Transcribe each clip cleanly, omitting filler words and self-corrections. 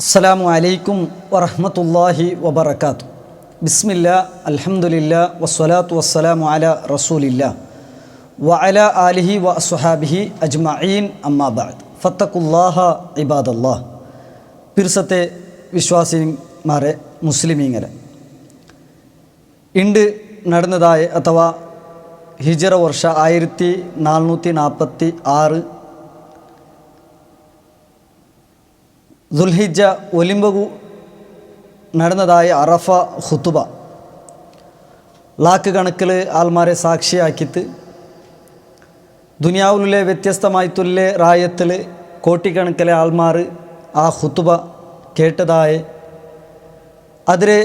അസ്സലാമു അലൈക്കും വറഹ്മത്തുള്ളാഹി വബറകാതുഹു. ബിസ്മില്ലാ അൽഹംദുലില്ലാ വസ്സലാത്തു വസ്സലാമു അലാ റസൂലില്ലാ വഅലാ ആലിഹി വഅസ്ഹാബിഹി അജ്മഈൻ അമ്മാ ബഅദ്. ഫത്തഖുല്ലാഹ ഇബാദല്ലാഹ്. പിർസത്തെ വിശ്വാസിമാരെ മുസ്ലിമീങ്ങളെ, ഇണ്ട് നടന്നതായ അഥവാ ഹിജറ വർഷ 1446 ദുൽഹിജ്ജ ഒലിമ്പകു നടന്നതായ അറഫ ഖുതുബ ലാക്ക് കണക്കിൽ ആൾമാരെ സാക്ഷിയാക്കിയിട്ട് ദുനിയാവിലെ വ്യത്യസ്തമായിട്ടുള്ള റായത്തിൽ കോട്ടിക്കണക്കിലെ ആൾമാർ ആ ഖുതുബ കേട്ടതായ അതിരെ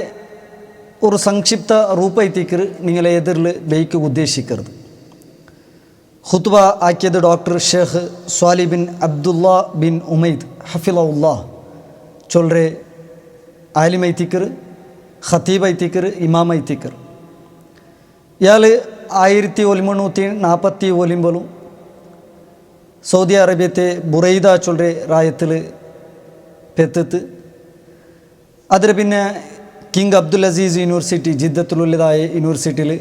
ഒരു സംക്ഷിപ്ത രൂപത്തിക്കർ നിങ്ങളെ എതിരിൽ ബൈക്ക് ഉദ്ദേശിക്കരുത്. ഖുതുബ ആക്കിയത് doctor Sheikh Salih bin Abdullah bin Humaid ഹഫിളഹുല്ലാഹ് ചൊല്ലറെ ആലിമൈത്തിക്കർ, ഖത്തീബൈത്തിക്കർ, ഇമാമൈത്തിക്കർ. ഇയാൾ 1949 സൗദി അറേബ്യത്തെ ബുറൈദ ചൊല്ലറെ റായത്തിൽ പെത്തത്ത്. അതിൽ പിന്നെ കിങ് അബ്ദുൽ അസീസ് യൂണിവേഴ്സിറ്റി ജിദ്ദത്തിലുള്ളതായ യൂണിവേഴ്സിറ്റിയിൽ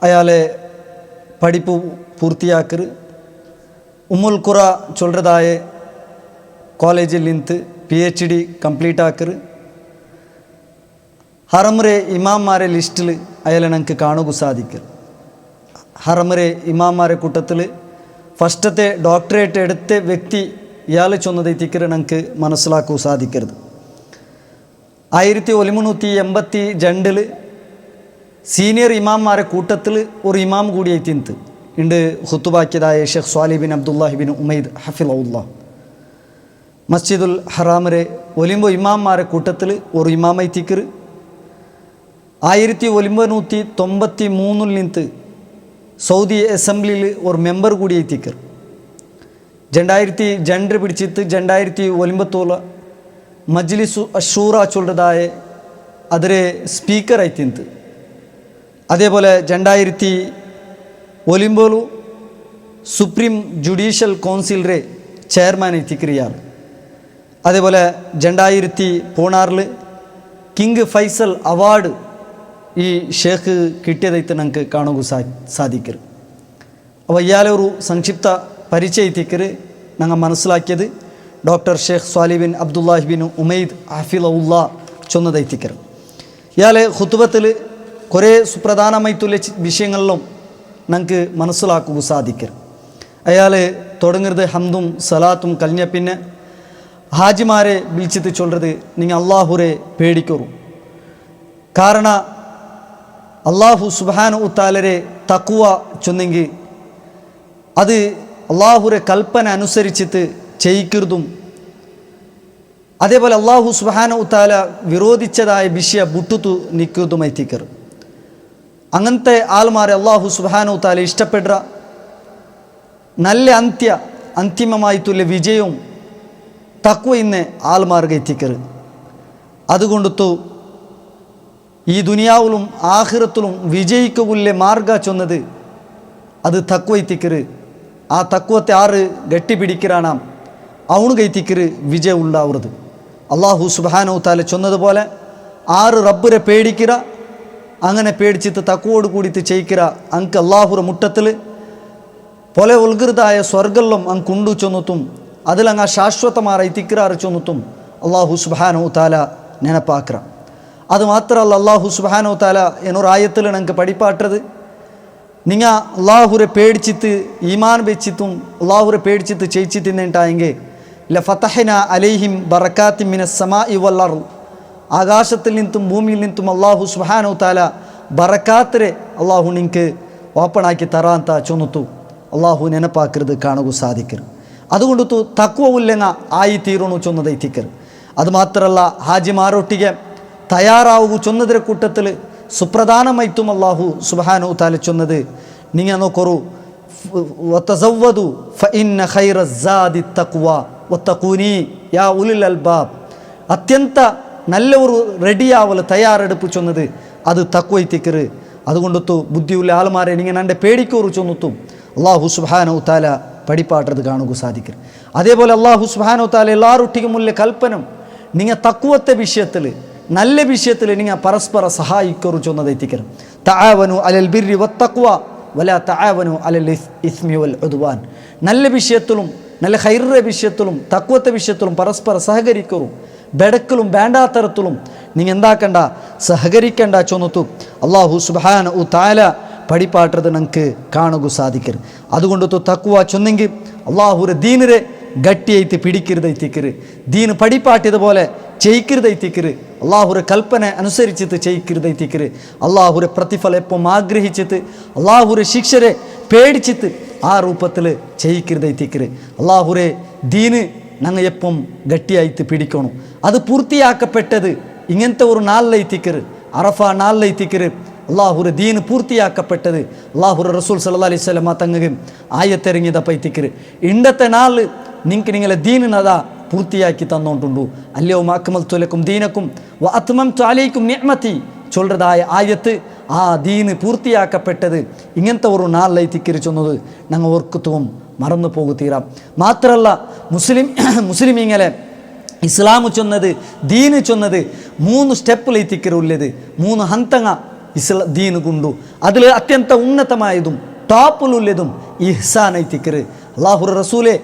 അയാളെ പഠിപ്പ് പൂർത്തിയാക്കർ. ഉമ്മുൽ ഖുറ ചൊല്ലതായ കോളേജിൽ നിന്ന് PhD കംപ്ലീറ്റ് ആക്കർ. ഹറമറെ ഇമാമാരെ ലിസ്റ്റിൽ അയാളെ ഞങ്ങൾക്ക് കാണുക സാധിക്കും. ഹറമറെ ഇമാമാരെ കൂട്ടത്തിൽ ഫസ്റ്റത്തെ ഡോക്ടറേറ്റ് എടുത്ത വ്യക്തി ഇയാൾ ചൊന്നതെത്തിക്കർ ഞങ്ങൾക്ക് മനസ്സിലാക്കുക സാധിക്കരുത്. 1982 സീനിയർ ഇമാമാരെ കൂട്ടത്തിൽ ഒരു ഇമാം കൂടി എത്തിന്ത് ഉണ്ട് ഖുതുബാക്കിയതായ Sheikh Swali bin Abdullahi bin Humaid ഹഫിളഹുല്ലാഹ്. മസ്ജിദുൽ ഹറാമിലെ ഒലിമ്പോ ഇമാമാരെ കൂട്ടത്തിൽ ഒരു ഇമാമൈത്തിക്കർ. 1993 നിന്ന് സൗദി അസംബ്ലിയിൽ ഒരു മെമ്പർ കൂടി എത്തിക്കർ. 2002 പിടിച്ചിട്ട് 2009 മജ്ലിസു അഷൂറ ചൊല്ലതായ അതിരെ സ്പീക്കർ ആയിത്തിന്ത്. അതേപോലെ 2009 സുപ്രീം ജുഡീഷ്യൽ കൗൺസിലറെ ചെയർമാൻ എത്തിക്കറിയാർ. അതേപോലെ 2016 കിങ് ഫൈസൽ അവാർഡ് ഈ ഷേഖ് കിട്ടിയതായിട്ട് ഞങ്ങൾക്ക് കാണുക സാധിക്കർ. അപ്പോൾ ഇയാളെ ഒരു സംക്ഷിപ്ത പരിചയത്തിക്കർ ഞങ്ങൾ മനസ്സിലാക്കിയത് doctor Sheikh Salih bin Abdullahi bin Humaid ഹഫിളഹുല്ലാഹ് ചൊന്നതെത്തിക്കർ. ഇയാളെ ഖുതുബത്തിൽ കുറേ സുപ്രധാനമായിട്ടുള്ള വിഷയങ്ങളിലും ഞങ്ങൾക്ക് മനസ്സിലാക്കുക സാധിക്കർ. അയാൾ തുടങ്ങുന്നത് ഹംദും സലാത്തും കഴിഞ്ഞ പിന്നെ ഹാജിമാരെ വിളിച്ചിട്ട് ചൊല്ലത് നിങ്ങൾ അള്ളാഹുരെ പേടിക്കറു. കാരണം അള്ളാഹു സുബ്ഹാനഹു തആലരെ തഖ്വ ചൊന്നെങ്കിൽ അത് അള്ളാഹുരെ കൽപ്പന അനുസരിച്ചിട്ട് ചെയ്യിക്കരുതും. അതേപോലെ അള്ളാഹു സുബ്ഹാനഹു തആല വിരോധിച്ചതായ വിഷയ ബുട്ടുത്തു നിൽക്കുന്നതുമെത്തിക്കർ. അങ്ങനത്തെ ആൾമാരെ അള്ളാഹു സുബ്ഹാനഹു തആല ഇഷ്ടപ്പെടുക നല്ല അന്തിമമായിട്ടുള്ള വിജയവും തഖ്വ ഇന്ന് ആൾമാർക്ക് എത്തിക്കർ. അതുകൊണ്ടു ഈ ദുനിയാവിലും ആഖിറത്തിലും വിജയിക്കുള്ള മാർഗ ചൊന്നത് അത് തഖ്വ എത്തിക്കർ. ആ തഖ്വത്തെ ആറ് ഗട്ടിപ്പിടിക്കറാനാം അവണു കൈത്തിക്കർ വിജയം ഉണ്ടാവുന്നത്. അള്ളാഹു സുബ്ഹാനഹു തആല ചൊന്നതുപോലെ 6 റബ്ബിനെ പേടിക്കിറ, അങ്ങനെ പേടിച്ചിട്ട് തഖ്വയോട് കൂടിയിട്ട് ചെയ്യിക്കിറ. അങ്ക് അള്ളാഹുര മുട്ടത്തിൽ പൊല ഉൽകൃതായ സ്വർഗല്ലും അങ്കുണ്ടു ചൊന്നത്തും അതിലങ്ങ് ശാശ്വതമാറായി തിക്കിറാറ് ചൊന്നത്തും അള്ളാഹു സുബ്ഹാനഹു തആല നെനപ്പാക്കറ. അത് മാത്രമല്ല, അള്ളാഹു സുബ്ഹാനഹു തആല എന്നൊരു ആയത്തിൽ ഞങ്ങൾക്ക് പഠിപ്പാട്ടത് നിങ്ങൾ അള്ളാഹുരെ പേടിച്ചിട്ട് ഈമാൻ വെച്ചിട്ടും അള്ളാഹുരെ പേടിച്ചിട്ട് ചെയ്യിച്ചിട്ടുണ്ടായെങ്കിൽ ലഫതഹ്ന അലൈഹിം ബറകാത്തിൻ മിനസ് സമാഇ വൽ അർദ്, ആകാശത്തിൽ നിന്നും ഭൂമിയിൽ നിന്നും അള്ളാഹു സുബ്ഹാനഹു തആല ബറകാത്തിരെ അള്ളാഹു നിങ്ങൾക്ക് ഓപ്പണാക്കി തരാന്ത ചൊന്നത്തു അള്ളാഹു നെനപ്പാക്കരുത് കാണുക സാധിക്കർ. അതുകൊണ്ട് തഖ്വ ഉല്ലെങ്ങ ആയി തീരണു ചൊന്നതെത്തിക്കർ. അതുമാത്രമല്ല, ഹാജിമാരൊട്ടിಗೆ തയ്യാറാവുക ചൊന്നതിരെ കൂട്ടത്തിൽ സുപ്രധാനമായിട്ടും അള്ളാഹു സുബ്ഹാനഹു തആല ചൊന്നത് നിങ്ങൾ നോക്കൊരു വതസവ്വദു ഫഇന്ന ഖൈറ സാദി തഖ്വ വത്തഖൂനി യാ ഉലുൽ അൽബാബ്. അത്യന്ത നല്ല ഒരു റെഡിയാവൽ തയ്യാറെടുപ്പ് ചൊന്നത് അത് തഖ്വ എത്തിക്കർ. അതുകൊണ്ടു ബുദ്ധിയുള്ള ആൾമാരെ നിങ്ങൾ എൻ്റെ പേടിക്കൂറ് ചൊന്നത്തും അള്ളാഹു സുബ്ഹാനഹു തആല ಪಡಿಪಾಟ್ರದು ಕಾಣುಗೂ ಸಾಧಿಕರು. അതേപോലെ അല്ലാഹു സുബ്ഹാനഹു വ തആല എല്ലാരൊട്ടിಗೆ മുല്ലേ കൽപ്പനം നിങ്ങൾ തഖ്വത്തെ വിഷയത്തിൽ നല്ല വിഷയത്തിൽ നിങ്ങൾ പരസ്പര സഹായിക്കറു ചൊന്നതെത്തിക്കരും. തആവനു അലൽ ബിർരി വത്തഖ്വ വലാ തആവനു അലൽ ഇസ്മി വൽ ഉദ്വാൻ. നല്ല വിഷയത്തിലും നല്ല ഖൈറിന്റെ വിഷയത്തിലും തഖ്വത്തെ വിഷയത്തിലും പരസ്പര സഹകരിക്കറു. ബെടക്കലും വേണ്ടാത്തരത്തിലും നിങ്ങൾ എന്താക്കണ്ട സഹകരിക്കണ്ട ചൊന്നത്തു അല്ലാഹു സുബ്ഹാനഹു വ തആല പടിപ്പാട്ടത് നമുക്ക് കാണുക സാധിക്കരുത്. അതുകൊണ്ട് തഖ്വ ചൊന്നെങ്കിൽ അള്ളാഹുരെ ദീനിരെ ഗട്ടിയായിട്ട് പിടിക്കരുതൈത്തിക്കര്, ദീന് പടിപ്പാട്ടിയതുപോലെ ചെയ്ക്കരുതൈത്തിക്കര്, അള്ളാഹുരെ കൽപ്പന അനുസരിച്ചിട്ട് ചെയ്ക്കരുതൈത്തിക്കര്, അള്ളാഹുരെ പ്രതിഫലം എപ്പം ആഗ്രഹിച്ചിട്ട് അള്ളാഹുരെ ശിക്ഷരെ പേടിച്ചിട്ട് ആ രൂപത്തിൽ ചെയ്ക്കരുതൈത്തിക്കര്. അള്ളാഹുരെ ദീന് ഞങ്ങൾ എപ്പം ഗട്ടിയായിട്ട് പിടിക്കണം. അത് പൂർത്തിയാക്കപ്പെട്ടത് ഇങ്ങനത്തെ ഒരു നാളിലെത്തിക്കര്, അറഫ നാളിലെത്തിക്കര് അള്ളാഹുര ദീന് പൂർത്തിയാക്കപ്പെട്ടത്. അള്ളാഹുര റസൂൽ സല്ലല്ലാഹു അലൈഹി വസല്ലം തങ്ങുകയും ആയത്തിറങ്ങിയതപ്പം എത്തിക്കര് ഇണ്ടത്തെ നാള് നിങ്ങൾക്ക് നിങ്ങളെ ദീനിനതാ പൂർത്തിയാക്കി തന്നോണ്ടുണ്ടു. അല്ലയോ അക്മൽതു ലക്കും ദീനക്കും വ അത്മംതു അലൈക്കും നിഅമതി ചൊല്ലതായ ആയത്ത് ആ ദീന് പൂർത്തിയാക്കപ്പെട്ടത് ഇങ്ങനത്തെ ഒരു നാളിലെത്തിക്കര് ചൊന്നത് ഞങ്ങൾ ഓർക്കത്തും മറന്നു പോകു തീരാം. മാത്രമല്ല മുസ്ലിമീങ്ങളെ ഇസ്ലാം ചൊന്നത് ദീന് ചൊന്നത് 3 സ്റ്റെപ്പിലെത്തിക്കരുള്ളത്, 3 ഹന്തങ്ങ ദീന് കൊണ്ടു. അതിൽ അത്യന്ത ഉന്നതമായതും ಟಾಪುಲುಲ್ಲೆದುಂ ಇಹ್ಸಾನ್ ಐತಿಕರು. ಅಲ್ಲಾಹುರ ರಸೂಲೆ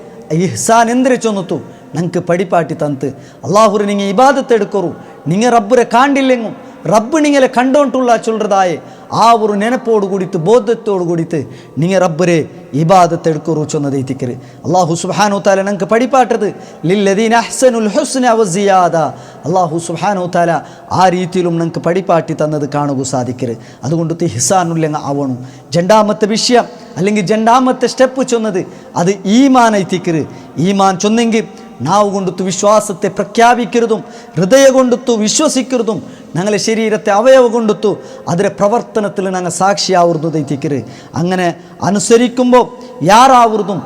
ಇಹ್ಸಾನ್ ಎಂದರೆ ಚೊನ್ನತು ನಂಗೆ ಪಡಿಪಾಟಿ ತಂತು. ಅಲ್ಲಾಹುರ ನಿಂಗೆ ಇಬಾದತ್ ಎಡ್ಕೊರು, ನಿಂಗೆ ರಬ್ಬರೆ ಕಾಂಡಿಲ್ಲೆಂಗು റബ്ബ് നിങ്ങളെ കണ്ടോണ്ടുള്ള ചൊല്ലതായ ആ ഒരു നെനപ്പോട് കൂടിയിട്ട് ബോധത്തോട് കൂടിയിട്ട് നിങ്ങൾ റബ്ബരെ ഇബാദത്ത് എടുക്കറു ചൊന്നതെത്തിക്കര്. അള്ളാഹു സുബ്ഹാനഹു തആല ഞങ്ങൾക്ക് പഠിപ്പാട്ടത് ലില്ലദീന അഹ്സനുൽ ഹുസ്ന വസിയാദ. അള്ളാഹു സുബ്ഹാനഹു തആല ആ രീതിയിലും ഞങ്ങൾക്ക് പഠിപ്പാട്ടി തന്നത് കാണുക സാധിക്കര്. അതുകൊണ്ട് ഇഹ്സാനുല്ലങ്ങ ആവണം. രണ്ടാമത്തെ വിഷയം അല്ലെങ്കിൽ രണ്ടാമത്തെ സ്റ്റെപ്പ് ചൊന്നത് അത് ഈമാൻ എത്തിക്കര്. ഈമാൻ ചൊന്നെങ്കിൽ നാവ് കൊണ്ടുത്തു വിശ്വാസത്തെ പ്രഖ്യാപിക്കരുതും ഹൃദയ കൊണ്ടുത്തു വിശ്വസിക്കരുതും ഞങ്ങളെ ശരീരത്തെ അവയവ കൊണ്ടുത്തു അതിൻ്റെ പ്രവർത്തനത്തിൽ ഞങ്ങൾ സാക്ഷിയാവുന്നതും എത്തിക്കരുത്. അങ്ങനെ അനുസരിക്കുമ്പോൾ യാറാവുന്നതും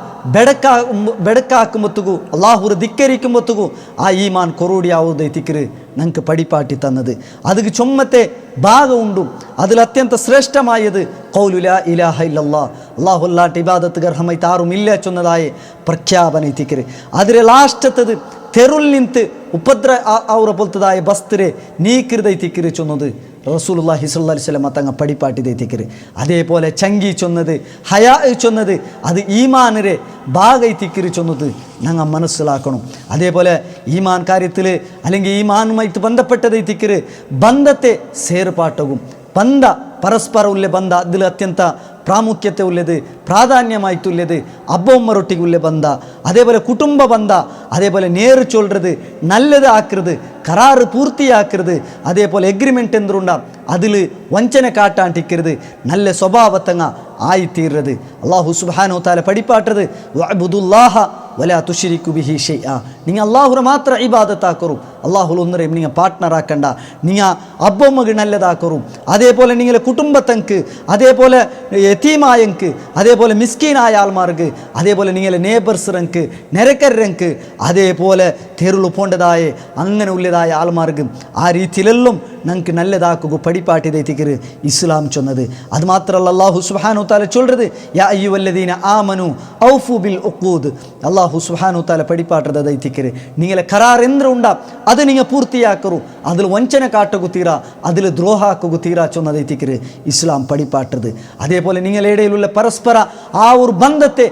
ಬೆಡಕಾಕುಮತ್ತಗೂ ಅಲ್ಲಾಹುರ ಧಿಕ್ಕರಿಕುಮತ್ತಗೂ ಆ ಈಮಾನ್ ಕೊರೋಡಿಯಾವುದು ಎತ್ತಿಕರು ನಂಗೆ ಪಡಿಪಾಟಿ ತನ್ನದು. ಅದಕ್ಕೆ ಚೊಮ್ಮತೆ ಭಾಗ ಉಂಡು. അതിൽ അത്യന്ത ശ്രേഷ്ഠമായത് ഖൗലു ലാ ഇലാഹ ഇല്ലല്ലാഹ് അല്ലാഹു അല്ലാഹ് ഇബാദത്ത് ഗർഹമൈ താറും ഇല്ല ചൊന്നതായ പ്രഖ്യാപന എത്തിക്കര്. അതിലെ ലാസ്റ്റത്തത് തെരുൾ നിന്ത് ഉപദ്ര ಅವರ ಪೊಲ್ತದಾಯ ಬಸ್ತರೆ നീക്കരുതൈത്തിക്കര് ചൊന്നത് റസൂലുള്ളാഹി സ്വല്ലല്ലാഹി അലൈഹി വസല്ലം തങ്ങൾ പടിപ്പാട്ടിതെത്തിക്കര്. അതേപോലെ ചങ്കി ചൊന്നത് ഹയാ ചൊന്നത് അത് ഈമാനിരെ ഭാഗൈത്തിക്കര് ചൊന്നത് ഞങ്ങൾ മനസ്സിലാക്കണം. അതേപോലെ ഈമാൻ കാര്യത്തിൽ അല്ലെങ്കിൽ ഈമാനുമായിട്ട് ബന്ധപ്പെട്ടതെത്തിക്കര് ബന്ധത്തെ ಸೇರ್ಪಾಟവും ಬಂಧ ಪರಸ್ಪರ ಉಳ್ಳೆ ಬಂಧ അതിൽ ಅತ್ಯಂತ ಪ್ರಾಮುಖ್ಯತೆ ಉಳ್ಳದು ಪ್ರಾಧಾನ್ಯമായിട്ടുള്ളത് അബ്ബമ്മരൊട്ടിಗೆ ഉള്ള ಬಂಧ. അതേപോലെ കുടുംബ ಬಂಧ, അതേപോലെ നേര് ചൊല്ലുന്നത് നല്ലത് ആക്കരുത്, കരാറ് പൂർത്തിയാക്കരുത്, അതേപോലെ എഗ്രിമെൻറ്റ് എന്തുണ്ടാ അതിൽ വഞ്ചന കാട്ടാണ്ടിക്കരുത്, നല്ല സ്വഭാവത്തങ്ങ ആയിത്തീരുന്നത്. അള്ളാഹു സുബ്ഹാനഹു തആല പഠിപ്പാട്ടത് വഅബ്ദുല്ലാഹ വലാ തുശ്രികു ബിഹി ഷൈഅ. നിങ്ങൾ അള്ളാഹുരെ മാത്രം ഇബാദത്താക്കറു, അള്ളാഹുൽ ഒന്നരെയും നിങ്ങൾ പാർട്ട്ണറാക്കണ്ട. നിങ്ങൾ അബ്ബമ്മക്ക് നല്ലതാക്കറു. അതേപോലെ നിങ്ങളെ കുടുംബത്തങ്ക്, അതേപോലെ യതീമായങ്ക്, അതേപോലെ മിസ്കീനായ ആൾമാർക്ക്, അതേപോലെ നിങ്ങളെ നേബേഴ്സറങ്ക് നെരക്കരങ്ക്, അതേപോലെ തെരുളു പോണ്ടതായ അങ്ങനെ ഉള്ളതായ ആൾമാർക്ക് ആ രീതിയിലെല്ലാം ഞങ്ങൾക്ക് നല്ലതാക്കുക പടിപ്പാട്ടിതെത്തിക്കര് ഇസ്ലാം ചൊന്നത്. അത് മാത്രമല്ല അല്ലാഹു സുബ്ഹാനഹു തആല ചൊല്ലുന്നത് യാ അയ്യുഹല്ലദീന ആമനു ഔഫു ബിൽ ഉഖൂദ്. അല്ലാഹു സുബ്ഹാനഹു തആല പടിപ്പാട്ടതെത്തിക്കര് നിങ്ങളെ കരാർ എന്തുണ്ടാ അത് നിങ്ങൾ പൂർത്തിയാക്കറു, അതിൽ വഞ്ചന കാട്ടുക തീരാ, അതിൽ ദ്രോഹാക്കുക തീരാ ചൊന്നതെത്തിക്കര് ഇസ്ലാം പടിപ്പാട്ടത്. അതേപോലെ നിങ്ങളുടെ ഇടയിലുള്ള പരസ്പര ആ ഒരു ബന്ധത്തെ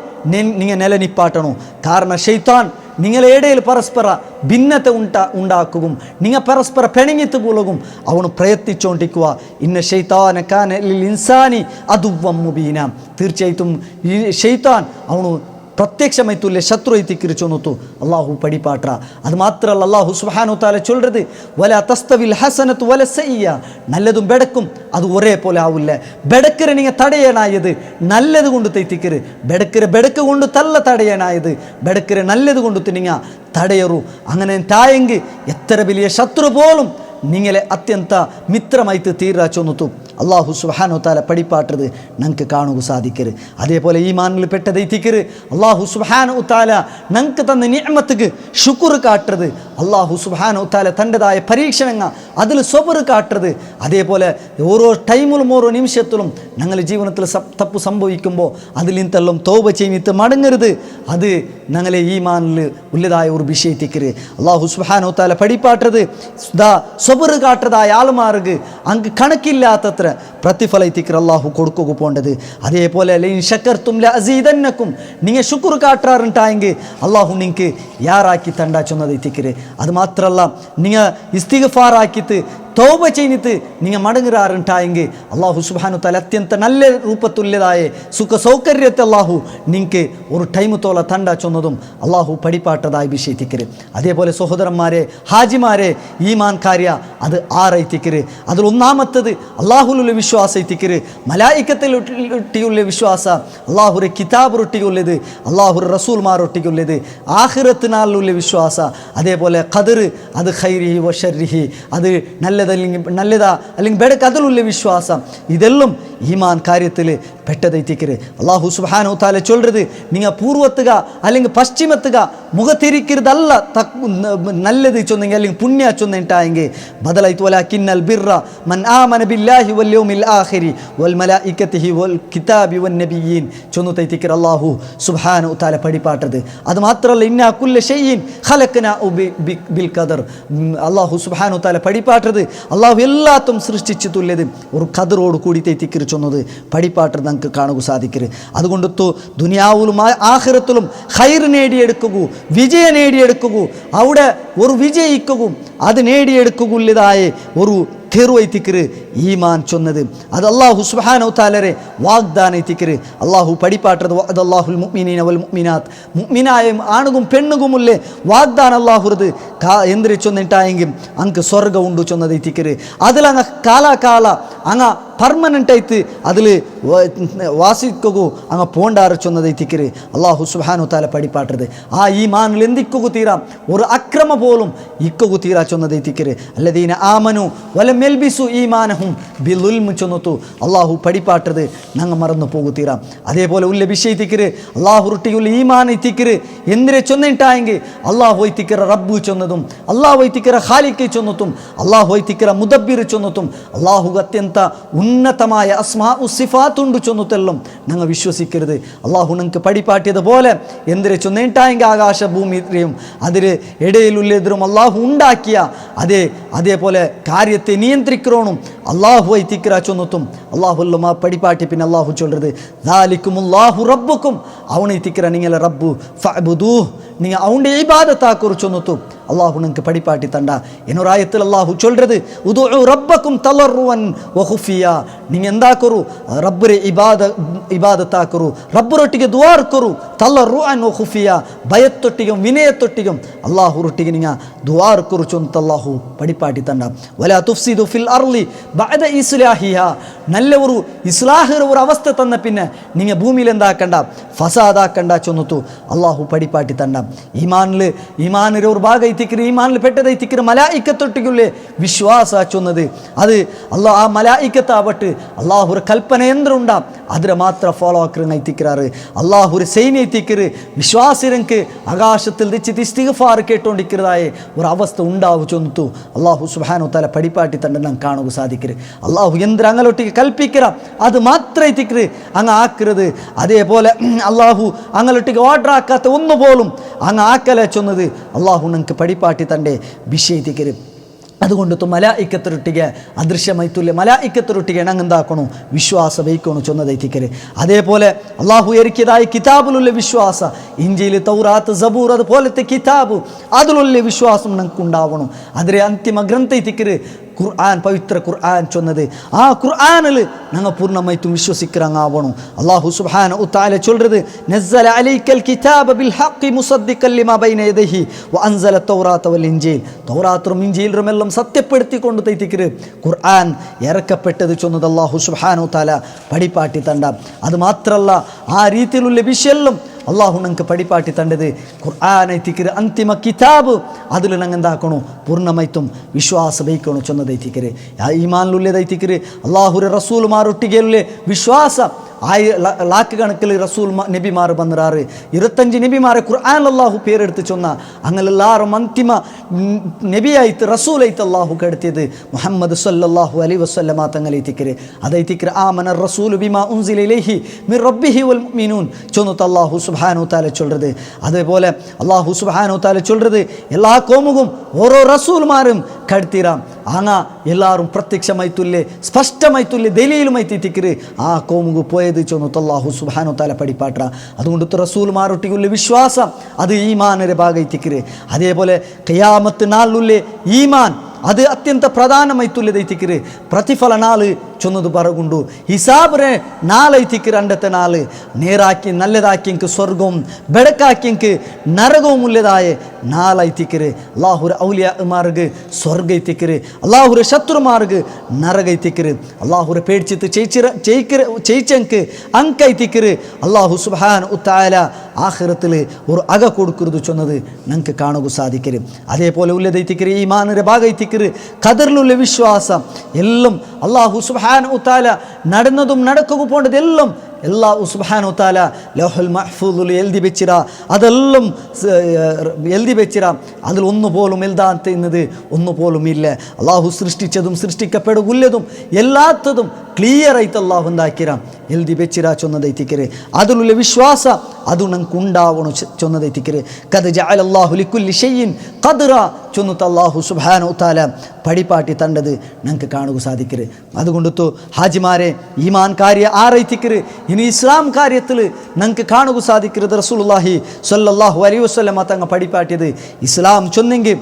നിങ്ങൾ നിലനിപ്പാട്ടണം. കാരണം ശൈത്താൻ നിങ്ങളെ ഇടയിൽ പരസ്പര ഭിന്നത്തെ ഉണ്ടാക്കുകയും നിങ്ങൾ പരസ്പര പിണങ്ങിത്ത് പോലും അവന് പ്രയത്നിച്ചുകൊണ്ടിരിക്കുക. ഇന്ന ശൈത്താന കാന ലിൽ ഇൻസാനി അദുവ്വം മുബീന. തീർച്ചയായിട്ടും ഈ ശൈത്താൻ അവന് പ്രത്യക്ഷമായിട്ടുള്ള ശത്രു എത്തിക്കര് ചൊന്നത്തു അള്ളാഹു പടിപ്പാട്ട. അത് മാത്രമല്ല അള്ളാഹു സുബ്ഹാനഹു തആല ചൊല്ലുന്നത് വല തസ്തവിൽ ഹസനത്തു വല സയ്യ. നല്ലതും ബെടക്കും അത് ഒരേപോലെ ആവില്ല. ബെടക്കരെ നിങ്ങൾ തടയാനായത് നല്ലത് കൊണ്ട് തെറ്റിക്കര്, ബെടക്ക് കൊണ്ട് തല്ല തടയാനായത് ബെടക്കരെ നല്ലത് കൊണ്ട് നിങ്ങൾ തടയറു. അങ്ങനെ തായെങ്കിൽ എത്ര വലിയ ശത്രു പോലും നിങ്ങളെ അത്യന്ത മിത്രമായിട്ട് തീരാ ചൊന്നത്തു അള്ളാഹു സുബ്ഹാനഹു വ തആല പഠിപ്പാട്ടത് ഞങ്ങൾക്ക് കാണുക സാധിക്കരുത്. അതേപോലെ ഈമാനിൽ പെട്ടത് തിക്കറ് അള്ളാഹു സുബ്ഹാനഹു വ തആല ഞങ്ങൾക്ക് തന്ന നിഅമത്തുക്ക് ശുക്ർ കാട്ടത്, അള്ളാഹു സുബ്ഹാനഹു വ തആല തൻ്റെതായ പരീക്ഷണങ്ങൾ അതിൽ സ്വബർ കാട്ടത്. അതേപോലെ ഓരോ ടൈമിലും ഓരോ നിമിഷത്തിലും ഞങ്ങൾ ജീവിതത്തിൽ തപ്പ് സംഭവിക്കുമ്പോൾ അതിൽ നിന്നെല്ലാം തൗബ ചെയ്തിട്ട് മടങ്ങരുത്. അത് ഞങ്ങളെ ഈമാനിൽ ഉള്ളതായ ഒരു വിഷയത്തിക്കറ് അള്ളാഹു സുബ്ഹാനഹു വ തആല പഠിപ്പാട്ടത് സ്വബർ കാട്ടതായ ആൾമാർക്ക് അങ്ങ് കണക്കില്ലാത്തത്ര പ്രതിഫലത്തിക്കറ് അള്ളാഹു കൊടുക്കുക പോണ്ടത്. അതേപോലെ ലൈൻ ശക്കർത്തും ലഅസീദന്നക്കും നിങ്ങൾ ശുക്ർ കാട്ടാറുണ്ടായെങ്കിൽ അള്ളാഹു നിങ്ങൾക്ക് യാറാക്കി തണ്ടാ ചൊന്നത് എത്തിക്കറ്. അത് മാത്രമല്ല നിങ്ങൾ ഇസ്തിഗ്ഫാർ ആക്കിയിട്ട് തൗബ ചെയ്തിട്ട് നിങ്ങൾ മടങ്ങുറാറുണ്ടായെങ്കിൽ അള്ളാഹു സുബ്ഹാനഹു വ തആല അത്യന്ത നല്ല രൂപത്തുള്ളതായ സുഖ സൗകര്യത്തെ അള്ളാഹു നിങ്ങൾക്ക് ഒരു ടൈം തോല തണ്ട ചൊന്നതും അള്ളാഹു പഠിപ്പാട്ടതായി വിഷയത്തിക്കര്. അതേപോലെ സഹോദരന്മാരെ, ഹാജിമാരെ, ഈമാൻ കാര്യ അത് ആറൈത്തിക്കര്. അതിൽ ഒന്നാമത്തത് അള്ളാഹുലുള്ള വിശ്വാസം എത്തിക്കര്, മലായിക്കത്തിലൊട്ടിയുള്ള വിശ്വാസ, അള്ളാഹുരെ കിതാബൊട്ടിയുള്ളത്, അള്ളാഹുര റസൂൽമാരൊട്ടിയുള്ളത്, ആഖിറത്തിനാലുള്ള വിശ്വാസ, അതേപോലെ ഖദർ അത് ഖൈരിഹി വശർരിഹി അത് നല്ലതാ അല്ലെങ്കിൽ ബെടക്ക് അതിലുള്ള വിശ്വാസം, ഇതെല്ലാം ഈമാൻ കാര്യത്തിൽ പെട്ടതെത്തിക്കര്. അള്ളാഹു സുബ്ഹാനഹു വ തആല ചൊല്ലുന്നത് നിങ്ങൾ പൂർവത്തുക അല്ലെങ്കിൽ പശ്ചിമത്തുക മുഖത്തിരിക്കരുതല്ല നല്ലത് ചൊന്നെങ്കിൽ അല്ലെങ്കിൽ പുണ്യ ചൊന്നിട്ടായെങ്കിൽ ബദലായിട്ട് വലാകിന്നൽ ബിർറ മൻ ആമന ബില്ലാഹി വൽ യൗമിൽ ആഖിരി വൽ മലായികതിഹി വൽ കിതാബി വൻ നബിയീൻ ചൊന്നുതൈത്തിക്കർ അള്ളാഹു സുബ്ഹാനഹു വ തആല പഠിപ്പാട്ടത്. അത് മാത്രമല്ല ഇന്നാ കുല്ല ഷൈഇൻ ഖലഖനാഉ ബിൽ ഖദർ അള്ളാഹു സുബ്ഹാനഹു വ തആല പഠിപ്പാട്ടത് അള്ളാഹു എല്ലാത്തും സൃഷ്ടിച്ചിട്ടുള്ളത് ഒരു ഖദറോട് കൂടി തെറ്റിക്കറി ചൊന്നത് പഠിപ്പാട്ടത് നമുക്ക് കാണുക സാധിക്കരുത്. അതുകൊണ്ട് ദുനിയാവിലും ആഖിറത്തിലും ഖൈർ നേടിയെടുക്കുക, വിജയം നേടിയെടുക്കുക, അവിടെ ഒരു വിജയിക്കുക, അത് നേടിയെടുക്കുകയുള്ളതായ ഒരു തെറുവൈത്തിക്കറ് ഈമാൻ ചൊന്നത്. അത് അള്ളാഹു സുബ്ഹാനഹു വ തആലരെ വാഗ്ദാനം എത്തിക്കറ്. അള്ളാഹു പഠിപ്പാട്ടത് അല്ലാഹുൽ മുഅ്മിനീന വൽ മുഅ്മിനാത്ത് മുഅ്മിനായ ആണുകും പെണ്ണുകുമുല്ലേ വാഗ്ദാനം അള്ളാഹുറത് എന്തിരി ചൊന്നിട്ടായെങ്കിൽ അങ്ങ് സ്വർഗ്ഗം ഉണ്ട് ചൊന്നത് എത്തിക്കറ്. അതിലങ്ങ് കാലാകാല അങ്ങ് പെർമനൻ്റ് ആയിട്ട് അതിൽ വാസിക്കൂ അങ്ങ് പോണ്ടാറ് ചൊന്നത് എത്തിക്കറ് അള്ളാഹു സുബ്ഹാനഹു വ തആല പഠിപ്പാട്ടത്. ആ ഈമാനിൽ എന്തിക്കു തീരാം ഒരു അക്രമ പോലും ഇക്കു തീരാ ചൊന്നത് എത്തിക്കറ്. അല്ലദീന ആമനു വലം യൽബിസു ഈമാനഹും ബിളുൽമി ചൊന്നതു അള്ളാഹു പഠിപ്പാട്ടത് ഞങ്ങൾ മറന്നു പോകുത്തീരാം. അതേപോലെ ഉള്ള വിഷയത്തിക്കറ് അള്ളാഹു റുട്ടിയുള്ള ഈമാൻ എത്തിക്കറ് എന്തിരെ ചൊന്നിട്ടായെങ്കിൽ അള്ളാഹു എത്തിക്കറ റബ്ബു ചൊന്നതും അള്ളാഹു എത്തിക്കറ ഖാലിഖ് ചൊന്നതും അള്ളാഹു എത്തിക്കറ മുദബ്ബിർ ചൊന്നതും അള്ളാഹു അത്യന്ത ഉന്നതമായ അസ്മാഉ സിഫാത്തുണ്ട് ചൊന്നതെല്ലാം ഞങ്ങൾ വിശ്വസിക്കരുത്. അള്ളാഹു ഞങ്ങൾക്ക് പഠിപ്പാട്ടിയതുപോലെ എന്തിരെ ചൊന്നിട്ടായെങ്കിൽ ആകാശ ഭൂമിയും അതിൽ ഇടയിലുള്ളതിലും അള്ളാഹു ഉണ്ടാക്കിയ അതേപോലെ കാര്യത്തെ നിയന്ത്രിക്കണോന്നും അള്ളാഹു ഐത്തിക്കറ ചൊന്നത്തും അള്ളാഹുല്ലമാ പഠിപ്പാട്ടി. പിന്നെ അള്ളാഹു ചൊല്ലത് ദാലിക്കുമുല്ലാഹു റബ്ബുക്കും അവനെ എത്തിക്കറ നിങ്ങളെ റബ്ബു ഫഅ്ബുദൂഹ് നിങ്ങൾ അവൻ്റെ ഇബാദത്താക്കുറി ചൊന്നത്തും അള്ളാഹു നിങ്ങൾക്ക് പഠിപ്പാട്ടി തണ്ട. എന്നൊരായത്തിൽ അള്ളാഹു ചൊല്ലത് ഉദുഉ റബ്ബക്കും തളറുവൻ വഖുഫിയ നിങ്ങൾ എന്താക്കറു റബ്ബരെ ഇബാദത്താക്കറു റബ്ബറൊട്ടിಗೆ ദുആർക്കറു തളറുവൻ വഖുഫിയ ഭയത്തൊട്ടിയും വിനയത്തൊട്ടിയും അള്ളാഹുറൊട്ടിಗೆ നിങ്ങൾ ദുആർക്കറു ചൊന്ന അള്ളാഹു പഠിപ്പാട്ടി തണ്ട. വലാ തുഫ്സിദു ഫിൽ അർളി ബഅദ ഇസ്ലാഹിഹാ നല്ല ഒരു ഇസ്ലാഹിറ ഒരു അവസ്ഥ തന്ന പിന്നെ നിങ്ങൾ ഭൂമിയിൽ എന്താക്കണ്ട ഫസാദാക്കണ്ട ചൊന്നത്തു അള്ളാഹു പഠിപ്പാട്ടി തണ്ട. ഈമാനിൽ ഒരു ഭാഗം ഈമാനിൽ പെട്ടതൈത്തിക്കറ് മലായിക്കത്തൊട്ടിക്കുള്ളേ വിശ്വാസ ചൊന്നത് അത് അള്ളാഹ് ആ മലായിക്കത്താവട്ട് അള്ളാഹുര കൽപ്പന എന്തുണ്ടാ അതിനെ മാത്രം ഫോളോ ആക്കറിന് എത്തിക്കാറ് അള്ളാഹുര സൈന്യം എത്തിക്കറ് വിശ്വാസിരക്ക് ആകാശത്തിൽ വെച്ചിട്ട് ഇസ്തിഗ്ഫാർ കേട്ടോണ്ടിരിക്കുന്നതായ ഒരു അവസ്ഥ ഉണ്ടാവും ചൊന്നു അള്ളാഹു സുബ്ഹാനഹു വ തആല പഠിപ്പാട്ടി തന്നെ നാം കാണുക സാധിക്കറ്. അള്ളാഹു എന്തിന് അങ്ങോട്ടേക്ക് കൽപ്പിക്കറ അത് മാത്രം എത്തിക്കറ് അങ്ങ് ആക്കരുത്. അതേപോലെ അള്ളാഹു അങ്ങോട്ടേക്ക് ഓർഡർ ആക്കാത്ത ഒന്നുപോലും അങ്ങ് ആക്കല ചൊന്നത് അള്ളാഹു നിങ്ങൾക്ക് പഠിപ്പാട്ടി തൻ്റെ വിഷയത്തിക്കര്. അതുകൊണ്ട് മലായിക്കത്തൊട്ടിಗೆ ಅದೃಶ್ಯಮೈತುಲ್ಯ ಮಲಾಯಿಕತ್ತರೊಟ್ಟಿಗೆ ನಂಗೆಂದಾಕಣು ವಿಶ್ವಾಸ ವೈಕೋಣು ಚೊನ್ನದೈತಿಕರೆ. അതേപോലെ അള്ളാഹു ഇറക്കിയതായ കിതാബിലുള്ള വിശ്വാസ ഇഞ്ചീൽ തൗറാത്ത് സബൂർ അതുപോലത്തെ കിതാബ് അതിലുള്ള വിശ്വാസം ഞങ്ങൾക്ക് ഉണ്ടാവണം. അതിലെ അന്തിമ ഗ്രന്ഥ എത്തിക്കര് ഖുർആൻ പവിത്ര ഖുർആൻ ചൊന്നത് ആ ഖുർആനിൽ ഞങ്ങൾ പൂർണ്ണമായിട്ടും വിശ്വസിക്കാനാവണം. അല്ലാഹു സുബ്ഹാനഹു വ തആല ചൊല്ലുന്നത് നസ്സല അലൈക്കൽ കിതാബ ബിൽ ഹഖ് മുസദ്ദിഖൻ ലിമാ ബൈന യദൈഹി വ അൻസല തൗറാത വൽ ഇൻജീൽ തൗറാത്തും ഇൻജീലും എല്ലാം സത്യപ്പെടുത്തിക്കൊണ്ട് തൈത്തിക്കര് ഖുർആൻ ഇറക്കപ്പെട്ടത് ചൊന്നത് അല്ലാഹു സുബ്ഹാനഹു വ തആല പഠിപ്പാട്ടി തണ്ട. അത് മാത്രമല്ല ആ രീതിയിലുള്ള വിഷയെല്ലാം അള്ളാഹു ഞങ്ങൾക്ക് പടിപ്പാട്ടി തണ്ടത് ഖുർആനൈത്തിക്കര് അന്തിമ കിതാബ് അതിൽ ഞങ്ങൾ എന്താക്കണോ പൂർണ്ണമായിട്ടും വിശ്വാസ വയ്ക്കണോ ചൊന്നതൈത്തിക്കര് ഈമാനിലുള്ളതൈത്തിക്കര് അള്ളാഹുരെ റസൂലുമാരൊട്ടികയിലെ വിശ്വാസ ലാക്ക് കണക്കിൽ റസൂൽ നബിമാർ വന്നിറാറ് 25 നബിമാരെ ഖുർആൻ അള്ളാഹു പേരെടുത്ത് ചൊന്ന അങ്ങനെല്ലാവരും അന്തിമ നബിയായിട്ട് റസൂലായിട്ട് അള്ളാഹു കെടുത്തിയത് മുഹമ്മദ് സല്ലല്ലാഹു അലൈഹി വസല്ലമ തങ്ങളെത്തിക്കര് അതൈത്തിക്കര് ആമന റസൂലു ബിമാ ഉൻസില ഇലൈഹി മിർ റബ്ബിഹി വൽ മുഅ്മിനൂൻ ചൊന്നിട്ട് അള്ളാഹു സുബ്ഹാനഹു തആല ചൊല്ലുന്നത് അതേപോലെ അള്ളാഹു സുബ്ഹാനഹു തആല ചൊല്ലുന്നത് എല്ലാ കോമുകും ഓരോ റസൂൽമാരും കെടുത്തിരാം അങ്ങ എല്ലാവരും പ്രത്യക്ഷമായിട്ടുള്ളേ സ്പഷ്ടമായിട്ടുള്ളേ ദലീലുമായിത്തിക്കര് ആ കോമുകു പോയത് ചൊന്നിട്ട് അള്ളാഹു സുബ്ഹാനഹു തആല പടിപ്പാട്ട അതുകൊണ്ട് റസൂൽമാരൊട്ടിയുള്ള വിശ്വാസം അത് ഈമാനരെ ഭാഗത്തിക്കര് അതേപോലെ ഖിയാമത്ത് നാളിലെ ഈമാൻ അത് അത്യಂತ പ്രധാനമായിട്ടുള്ളതೈತಿക്കര് പ്രതിഫല നാള് ചൊന്നത് പറകൊണ്ടു ഹിസാബറെ നാളൈത്തിക്കര് അണ്ടത്തെ നാള് നേരാക്കി നല്ലതാക്കിയെങ്കിൽ സ്വർഗവും ബെടക്കാക്കിയെങ്കിൽ നരകവും ഉള്ളതായ നാളൈത്തിക്കര് അള്ളാഹുര ഔലിയമാർക്ക് സ്വർഗൈത്തിക്കര് അള്ളാഹുര ശത്രുമാർക്ക് നരകൈത്തിക്കര് അള്ളാഹുര പേടിച്ചിട്ട് ജയിച്ചെങ്കിൽ അങ്കൈത്തിക്കര് അള്ളാഹു സുബ്ഹാനഹു തആല ആഖിറത്തിൽ ഒരു അക കൊടുക്കുന്നത് ചൊന്നത് ഞങ്ങൾക്ക് കാണുക സാധിക്കരും അതേപോലെ ഉള്ളതൈത്തിക്കര് ഈമാനരെ ഭാഗൈത്തിക്കര് ഖദറിലുള്ള വിശ്വാസം എല്ലാം അള്ളാഹു സുബ്ഹാനഹു തആല നടന്നതും നടക്കുക പോണ്ടതെല്ലാം അല്ലാഹു സുബ്ഹാനഹു തആല ലൗഹുൽ മഹ്ഫൂദിൽ എഴുതി വെച്ചിര അതെല്ലാം എഴുതി വെച്ചിര അതിൽ ഒന്നുപോലും എഴുതാത്തത് ഒന്നുപോലും ഇല്ല അള്ളാഹു സൃഷ്ടിച്ചതും സൃഷ്ടിക്കപ്പെടുകയുള്ളതും എല്ലാത്തതും ക്ലിയർ ആയിട്ട് അള്ളാഹു എന്താക്കിര എഴുതി വെച്ചിര ചൊന്നതൈത്തിക്കര് അതിലുള്ള വിശ്വാസം അത് ഞങ്ങൾക്ക് ഉണ്ടാവണം ചൊന്നതൈത്തിക്കര് ഖദ് ജഅലല്ലാഹു ലികുല്ലി ഷൈഇൻ ഖദ്റ ചൊന്നിട്ട് അള്ളാഹു സുബ്ഹാനഹു തആല പടിപ്പാട്ടി തണ്ടത് ഞങ്ങൾക്ക് കാണുക സാധിക്കര് അതുകൊണ്ടു ഹാജിമാരെ ഈമാൻ കാര്യ ആറൈത്തിക്കര് ഇനി ഇസ്ലാം കാര്യത്തിൽ ഞങ്ങൾക്ക് കാണുക സാധിക്കരുത് റസൂലുള്ളാഹി സ്വല്ലല്ലാഹു അലൈഹി വസല്ലമ തങ്ങൾ പടിപ്പാട്ടിയത് ഇസ്ലാം ചൊന്നെങ്കിൽ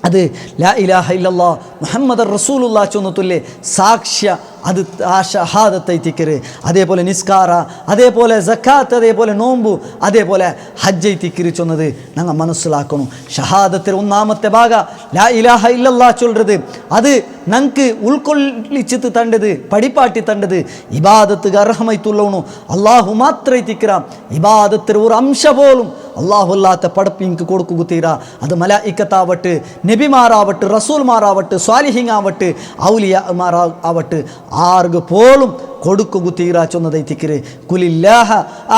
അത് ലാ ഇലാഹ ഇല്ലല്ലാഹ് മുഹമ്മദ് റസൂലുള്ളാഹി ചൊന്നത്തുല്ലേ സാക്ഷ്യ അത് ആ ഷഹാദത്തൈത്തിക്കര് അതേപോലെ നിസ്കാര അതേപോലെ സക്കാത്ത് അതേപോലെ നോമ്പു അതേപോലെ ഹജ്ജൈത്തിക്കര് ചൊന്നത് ഞങ്ങൾ മനസ്സിലാക്കണം ഷഹാദത്തിൽ ഒന്നാമത്തെ ഭാഗ ലാ ഇലാഹ ഇല്ലല്ലാഹ് ചൊല്ലുന്നത് അത് ഞങ്ങൾക്ക് ഉൾക്കൊള്ളിച്ചിട്ട് തണ്ടത് പടിപ്പാട്ടി തണ്ടത് ഇബാദത്ത് അർഹമായിട്ടുള്ളവണു അള്ളാഹു മാത്രൈത്തിക്കരാം ഇബാദത്തിൽ ഒരു അംശ പോലും അള്ളാഹു അല്ലാത്ത പടപ്പിങ്ങൾക്ക് കൊടുക്കുക തീരാ അത് മലായിക്കത്താവട്ടെ നബിമാരാവട്ടെ റസൂൽമാരാവട്ടെ സ്വാലിഹീങ്ങാവട്ടെ ഔലിയമാരാവട്ടെ ആർക്ക് പോലും കൊടുക്കുക തീരാ ചൊന്നതൈത്തിക്കര് കുലില്ലാഹ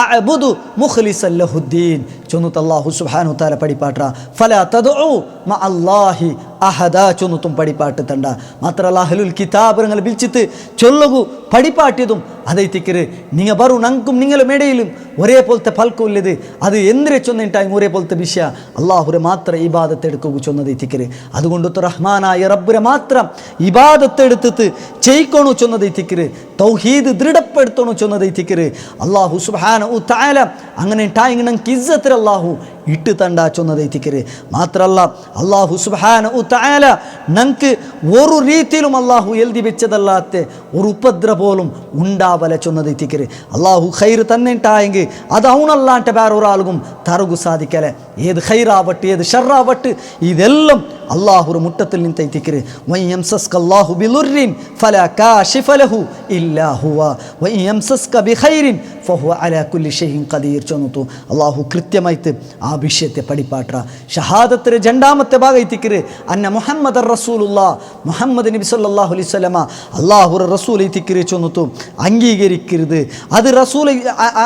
അഅ്ബുദു മുഖ്ലിസൻ ലഹുദ്ദീൻ ചൊന്നിട്ട് അല്ലാഹു സുബ്ഹാനഹു തആല പടിപ്പാട്ട ഫലാ തദ്ഉ മഅല്ലാഹി അഹദ ചൊന്നിട്ടും പടിപ്പാട്ട് തണ്ട മാത്രല്ല അഹ്ലുൽ കിതാബ് നിങ്ങൾ വിളിച്ചിട്ട് ചൊല്ലുകു പടിപ്പാട്ടിയതും അതൈത്തിക്കര് നിങ്ങൾ ബറു ഞങ്ങൾക്കും നിങ്ങളുടെ ഇടയിലും ഒരേപോലത്തെ ഫൽക്കുള്ളത് അത് എന്തിനെ ചൊന്നിട്ടായി ഒരേപോലത്തെ വിഷയ അള്ളാഹുരെ മാത്രം ഇബാദത്ത് എടുക്കുക ചൊന്നതൈത്തിക്കര് അതുകൊണ്ട് റഹ്മാനായ റബ്ബുരെ മാത്രം ഇബാദത്ത് എടുത്തിട്ട് ചെയ്യിക്കണു ചൊന്നതൈത്തിക്കര് തൗഹീദ് ദൃഢപ്പെടുത്തണു ചൊന്നതൈത്തിക്കര് അള്ളാഹു സുബ്ഹാനഹു തആല അങ്ങനെ ഉണ്ടായി ഞങ്ങൾക്ക് ഇസ്സത്തിൽ അള്ളാഹു ഇട്ട് തണ്ട ചൊന്നതൈത്തിക്കര് മാത്രല്ല അള്ളാഹു സുബ്ഹാനഹു തആല ഞങ്ങൾക്ക് ഒരു രീതിയിലും അള്ളാഹു എഴുതി വെച്ചതല്ലാത്ത ഒരു ഉപദ്ര പോലും ഉണ്ടാവല ചൊന്നതൈത്തിക്കര് അള്ളാഹു ഖൈർ തന്നെ ഉണ്ടായെങ്കിൽ അത് അവനല്ലാണ്ട് വേറെ ഒരാൾക്കും തറുകു സാധിക്കല ഏത് ഖൈറാവട്ടെ ഏത് ഷർറാവട്ടെ ഇതെല്ലാം അള്ളാഹുര മുട്ടത്തിൽ നിന്നൈത്തിക്കര് വയംസസ്കല്ലാഹു ബിളുർരിൻ ഫലാ കാശിഫ ലഹു ഇല്ലാ ഹുവ വയംസസ്ക ബിഖൈരിൻ ഫഹുവ അലാ കുല്ലി ഷൈഇൻ ഖദീർ ചൊന്നിട്ടു അള്ളാഹു കൃത്യമായിട്ട് ആ വിഷയത്തെ പടിപ്പാട്ട ഷഹാദത്തിന് രണ്ടാമത്തെ ഭാഗത്തിക്കര് അന്ന മുഹമ്മദ് റസൂലുള്ളാഹ് മുഹമ്മദ് നബി സല്ലല്ലാഹു അലൈഹി വസല്ലമ അള്ളാഹുര റസൂൽ തിക്കര് ചൊന്നിട്ടു അംഗീകരിക്കരുത് അത് റസൂൽ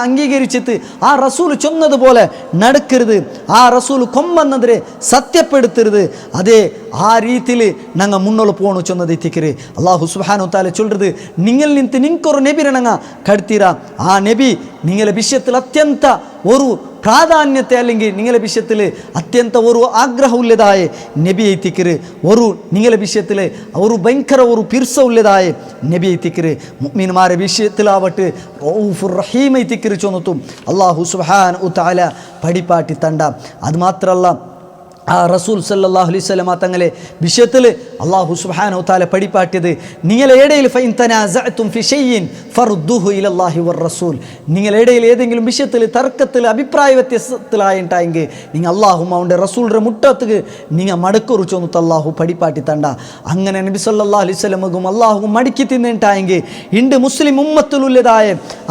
അംഗീകരിച്ചിട്ട് ആ റസൂൽ ചൊന്നതുപോലെ നടക്കരുത് ആ റസൂൽ കൊമ്പെന്നതിരെ സത്യപ്പെടുത്തരുത് അതേ ആ രീതിയിൽ ഞങ്ങൾ മുന്നോട്ട് പോകണു ചൊന്നതെത്തിക്കര് അള്ളാഹു സുബ്ഹാനഹു തആല ചൊല്ലുന്നത് നിങ്ങൾ നിന്ത് നിങ്ങൾക്കൊരു നബിനെ ഞങ്ങൾ കടത്തീര ആ നബി നിങ്ങളുടെ വിഷയത്തിൽ അത്യന്ത ഒരു പ്രാധാന്യത്തെ അല്ലെങ്കിൽ നിങ്ങളുടെ വിഷയത്തിൽ അത്യന്ത ഒരു ആഗ്രഹമുള്ളതായ നബി എത്തിക്കര് ഒരു നിങ്ങളുടെ വിഷയത്തിൽ ഒരു ഭയങ്കര ഒരു പിർസമുള്ളതായ നബി എത്തിക്കര് മുഅ്മിൻമാരുടെ വിഷയത്തിലാവട്ടെ റഊഫുർ റഹീം എത്തിക്കര് ചൊന്നിട്ടും അള്ളാഹു സുബ്ഹാനഹു തആല പടിപ്പാട്ടി തണ്ട അത് മാത്രമല്ല ആ റസൂൽ സല്ലല്ലാഹു അലൈഹി വസല്ലമ തങ്ങളെ വിഷയത്തിൽ അല്ലാഹു സുബ്ഹാനഹു തആല പഠിപ്പാട്ടിയത് നിങ്ങളുടെ ഇടയിൽ ഫഇൻ തനാസഅതും ഫി ഷൈഇൻ ഫറുദ്ദുഹു ഇലല്ലാഹി വർ റസൂൽ. നിങ്ങളുടെ ഇടയിൽ ഏതെങ്കിലും വിഷയത്തിൽ തർക്കത്തിൽ അഭിപ്രായ വ്യത്യാസത്തിലായിട്ടായെങ്കിൽ നിങ്ങൾ അല്ലാഹും അവൻ്റെ റസൂലിൻ്റെ മുട്ടത്തുക്ക് നിങ്ങൾ മടക്കുറിച്ചൊന്നിട്ട് അല്ലാഹു പഠിപ്പാട്ടി തണ്ട. അങ്ങനെ നബി സല്ലല്ലാഹു അലൈഹി വസല്ലമക്കും അല്ലാഹുവും മടക്കി തിന്നിട്ടായെങ്കിൽ ഇണ്ട് മുസ്ലിം ഉമ്മത്തിലുള്ളതായ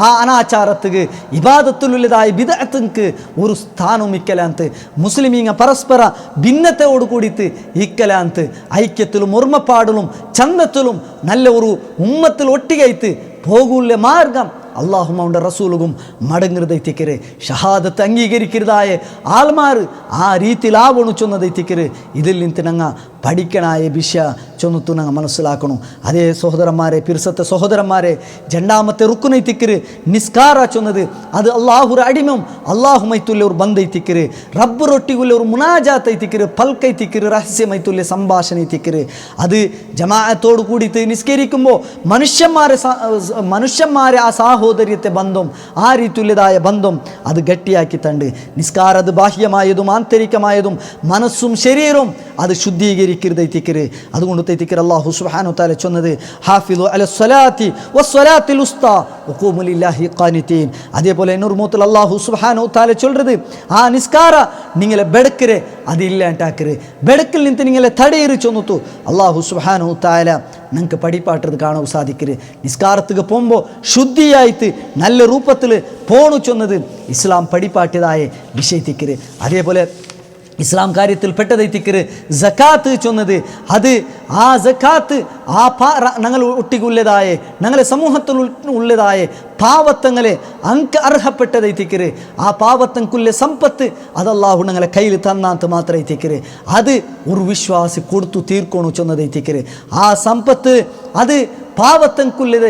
ആ അനാചാരത്തുക്ക് ഇബാദത്തിലുള്ളതായ ബിദ്അത്തുക്ക് ഒരു സ്ഥാനവും ഇക്കലാന്ത്. മുസ്ലിമീങ്ങ പരസ്പര ഭിന്നതയോട് കൂടിയിട്ട് ഇക്കലാന്ത് ഐക്യത്തിലും ഓർമ്മപ്പാടിലും ചന്തത്തിലും നല്ല ഒരു ഉമ്മത്തിൽ ഒട്ടികൈത്ത് പോകൂല മാർഗം അള്ളാഹും അവൻ്റെ റസൂലുകും മടങ്ങരുതൈത്തിക്കര് ഷഹാദത്ത് അംഗീകരിക്കരുതായ ആൾമാർ ആ രീതിയിലാവണു ചൊന്നതൈത്തിക്കര്. ഇതിൽ നിന്ന് ഞങ്ങ പഠിക്കണായ വിഷയ ചൊന്നത്തു ഞങ്ങൾ മനസ്സിലാക്കണം. അതേ സഹോദരന്മാരെ, പിർസത്തെ സഹോദരന്മാരെ, രണ്ടാമത്തെ റുക്കുനൈത്തിക്കര് നിസ്കാര ചൊന്നത് അത് അള്ളാഹുര അടിമം അള്ളാഹുമൈത്തുള്ള ഒരു ബന്ധൈത്തിക്കര്, റബ്ബ് റൊട്ടിയുള്ള ഒരു മുനാജാത്തൈത്തിക്കര്, പൽക്കൈത്തിക്കര്, രഹസ്യമൈത്തുള്ള സംഭാഷണ എത്തിക്കര്. അത് ജമാഅത്തോട് കൂടിയിട്ട് നിസ്കരിക്കുമ്പോൾ മനുഷ്യന്മാരെ ആ സാഹോദര്യത്തെ ബന്ധം ആ രീതിയിലുള്ളതായ ബന്ധം അത് ഗട്ടിയാക്കി തണ്ട്. നിസ്കാരം അത് ബാഹ്യമായതും ആന്തരികമായതും മനസ്സും ശരീരവും അത് ശുദ്ധീകരിക്കരുതൈത്തിക്കര്. അതുകൊണ്ട് തൈത്തിക്കര് അല്ലാഹു സുബ്ഹാനഹു തആല ചൊന്നത് ഹാഫിളു അലസ്സലാത്തി വസ്സലാത്തിൽ ഉസ്താ വഖൂമു ലില്ലാഹി ഖാനിതീൻ. അതേപോലെ നൂർമൂത്തിൽ അല്ലാഹു സുബ്ഹാനഹു തആല ചൊല്ലുന്നത് ആ നിസ്കാര നിങ്ങളെ ബെടക്കരെ അതില്ലാണ്ടാക്കര്, ബെടക്കിൽ നിന്ന് നിങ്ങളെ തടയറി ചൊന്നിട്ടു അല്ലാഹു സുബ്ഹാനഹു തആല നിങ്ങൾക്ക് പഠിപ്പാട്ടത് കാണാൻ സാധിക്കരുത്. നിസ്കാരത്തുക്ക് പോകുമ്പോൾ ശുദ്ധിയായിട്ട് നല്ല രൂപത്തിൽ പോണു ചൊന്നത് ഇസ്ലാം പഠിപ്പാട്ടിയതായ വിഷയത്തിക്കര്. അതേപോലെ ഇസ്ലാം കാര്യത്തിൽ പെട്ടതെത്തിക്കര് സക്കാത്ത് ചൊന്നത് അത് ആ സക്കാത്ത് ആ ഞങ്ങൾ ഒട്ടിക്കുള്ളതായ ഞങ്ങളെ സമൂഹത്തിൽ ഉള്ളതായ പാവത്തങ്ങളെ അർഹപ്പെട്ടതെത്തിക്കര്. ആ പാവത്തങ്ങൾക്കുള്ള സമ്പത്ത് അതല്ലാഹു ഞങ്ങളെ കയ്യിൽ തന്നാത്ത് മാത്രം എത്തിക്കര്. അത് ഒരു വിശ്വാസി കൊടുത്തു തീർക്കണു ചൊന്നതെത്തിക്കര്. ആ സമ്പത്ത് അത് പാവത്തങ്ങൾക്കുള്ളത്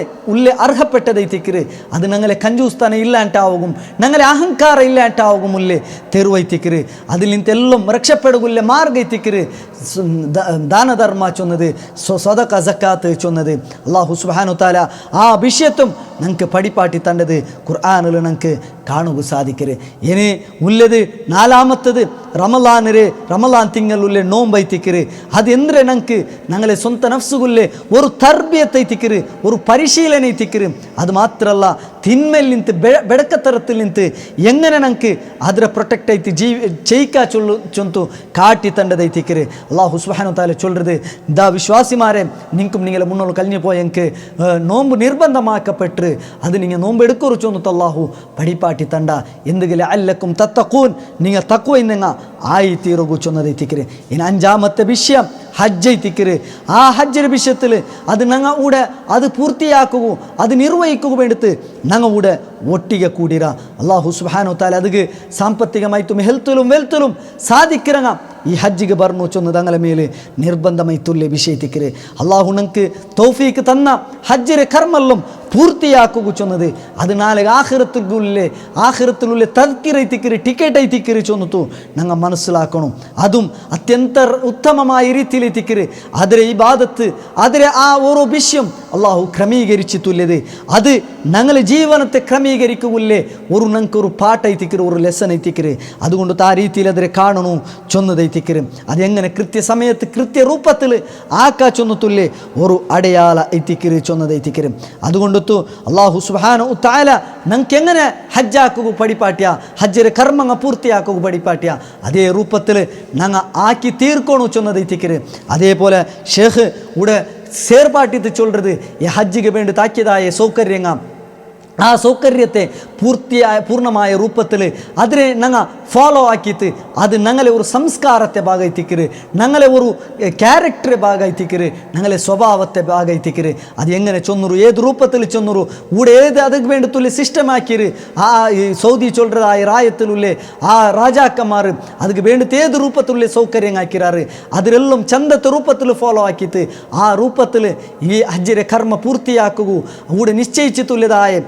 അർഹപ്പെട്ടതെത്തിക്കര്. അത് ഞങ്ങളെ കഞ്ചൂസ്ഥാനം ഇല്ലാണ്ടാവും, ഞങ്ങളെ അഹങ്കാരം ഇല്ലാണ്ടാവും തെരുവൈത്തിക്കര്. അതിൽ നിന്നെല്ലാം രക്ഷപ്പെടുകയുള്ള മാർഗം എത്തിക്കര്. ദാനധർമ്മ ചൊന്നത് സ്വതക സക്കാത്ത് ചൊന്നത് അല്ലാഹു സുബ്ഹാനഹു തആല ആ വിഷയത്തും ഞങ്ങൾക്ക് പഠിപ്പാട്ടി തണ്ടത് ഖുർആനിൽ ഞങ്ങൾക്ക് കാണുക സാധിക്കര്. ഇനി ഉള്ളത് നാലാമത്തത് റമലാൻ തിങ്ങളുള്ള നോമ്പൈത്തിക്കര്. അത് എന്തിനെ ഞങ്ങളെ സ്വന്തം നഫ്സുകുlle ഒരു തർബിയത്തൈത്തിക്കര്, ഒരു പരിശീലന എത്തിക്കര്. അത് മാത്രമല്ല തിന്മയിൽ നിന്ന് ബെടക്കത്തരത്തിൽ നിന്ന് എങ്ങനെ ഞങ്ങൾക്ക് അതിനെ പ്രൊട്ടക്റ്റ് ആയിട്ട് ചെയ്യിക്കാ ചൊന്തു കാട്ടി തണ്ടതൈത്തിക്കര്. അല്ലാഹു സുബ്ഹാനഹു തആല ചൊല്ലുന്നത് ദാ വിശ്വാസിമാരെ നിങ്ങൾക്കും നിങ്ങളെ മുന്നോട്ട് കഴിഞ്ഞു പോയ എനിക്ക് നോമ്പ് നിർബന്ധമാക്കപ്പെട്ട് അത് നിങ്ങൾ നോമ്പ് എടുക്കുറിച്ചൊന്നിട്ട് അല്ലാഹു പഠിപ്പാട്ടി തണ്ട. എന്തെങ്കിലും അല്ലക്കും തത്തഖൂൻ നിങ്ങൾ തഖ്വ നിങ്ങൾ ആയി തീരുകു ചൊന്നതൈത്തിക്കര്. ഇനി അഞ്ചാമത്തെ വിഷയം ഹജ്ജ്. ആ ഹജ്ജിൻ്റെ വിഷയത്തിൽ അത് ഞങ്ങൾ കൂടെ അത് പൂർത്തിയാക്കുക അത് നിർവഹിക്കുക വേണ്ടിയിട്ട് ഞങ്ങൾ കൂടെ ഒട്ടിಗೆ കൂടിര. അല്ലാഹു സുബ്ഹാനഹു തആല അതിಗೆ സാമ്പത്തികമായിട്ടും ഹെൽത്തിലും വെൽത്തിലും സാധിക്കിറങ്ങ ഈ ഹജ്ജിಗೆ ಬರ್ನು ചൊന്ന് തങ്ങളെ മേലെ നിർബന്ധമായിട്ടുള്ള വിഷയത്തിക്കര്. അല്ലാഹു ഞങ്ങൾക്ക് തൗഫീക്ക് തന്ന ഹജ്ജിലെ കർമ്മല്ലാം പൂർത്തിയാക്കുക ചൊന്നത് അത് നാളെ ആഖിറത്തിലുള്ള തദ്കിറൈത്തിക്കര് ടിക്കറ്റ് ಐತಿക്കര് ചൊന്നിട്ടു ഞങ്ങൾ മനസ്സിലാക്കണം. അതും അത്യന്ത ഉത്തമമായ രീതിയിലെത്തിക്കര്. അതിലെ ഇബാദത്ത് അതിലെ ആ ഓരോ വിഷയം അല്ലാഹു ക്രമീകരിച്ചിട്ടുള്ളത് അത് ഞങ്ങളെ ജീവനത്തെ ക്രമീകരിക്കുകയില്ലേ ഒരു ഞങ്ങൾക്കൊരു പാട്ടൈത്തിക്കര്, ഒരു ലെസൺ ಐತಿക്കര്. അതുകൊണ്ട് ആ രീതിയിൽ അതിനെ കാണണു ചൊന്നതൈത്തിക്കര്. അതെങ്ങനെ കൃത്യസമയത്ത് കൃത്യരൂപത്തിൽ ആക്കാ ചൊന്നത്തുല്ലേ ഒരു അടയാള ಐತಿക്കര് ചൊന്നതൈത്തിക്കര്. അതുകൊണ്ട് അല്ലാഹു സുബ്ഹാനഹു തആല ഞങ്ങൾക്ക് എങ്ങനെ ഹജ്ജാക്കുക പഠിപ്പാട്ടിയ ഹജ്ജിലെ കർമ്മങ്ങൾ പൂർത്തിയാക്കുക പഠിപ്പാട്ടിയ അതേ രൂപത്തിൽ ഞങ്ങൾ ആക്കി തീർക്കണു ചൊന്നതൈത്തിക്കര്. അതേപോലെ ഷേഖ് ഇവിടെ സേർപാട്ടിത്ത് ചൊല്ലുന്നത് ഈ ഹജ്ജിಗೆ വേണ്ടി താക്കിയതായ സൗകര്യങ്ങൾ ആ സൗകര്യത്തെ പൂർണ്ണമായ രൂപത്തിൽ അതിനെ ഞങ്ങൾ ഫോളോ ആക്കിയിട്ട് അത് ഞങ്ങളെ ഒരു സംസ്കാരത്തെ ഭാഗമായിത്തിക്കര്, ഞങ്ങളെ ഒരു ക്യാരക്ടറെ ഭാഗമായിത്തിക്കര്, ഞങ്ങളെ സ്വഭാവത്തെ ഭാഗമായിത്തിക്കര്. അത് എങ്ങനെ ചൊന്നൂರು ഏത് രൂപത്തിൽ ചൊന്നൂರು ഇവിടെ ഏത് അതിന് വേണ്ടത്തുള്ള സിസ്റ്റം ആക്കിയത് ആ സൗദി ചൊല്ലുന്നതായ റായത്തിലുള്ള ആ രാജാക്കന്മാർ അതിന് വേണ്ടത് ഏത് രൂപത്തിലുള്ള സൗകര്യം ആക്കിറാറ് അതിലെല്ലാം ചന്തത്തെ രൂപത്തിൽ ഫോളോ ആക്കിയിട്ട് ആ രൂപത്തിൽ ഈ ഹജ്ജിലെ കർമ്മ പൂർത്തിയാക്കുക ഇവിടെ നിശ്ചയിച്ചിട്ടുള്ളതായ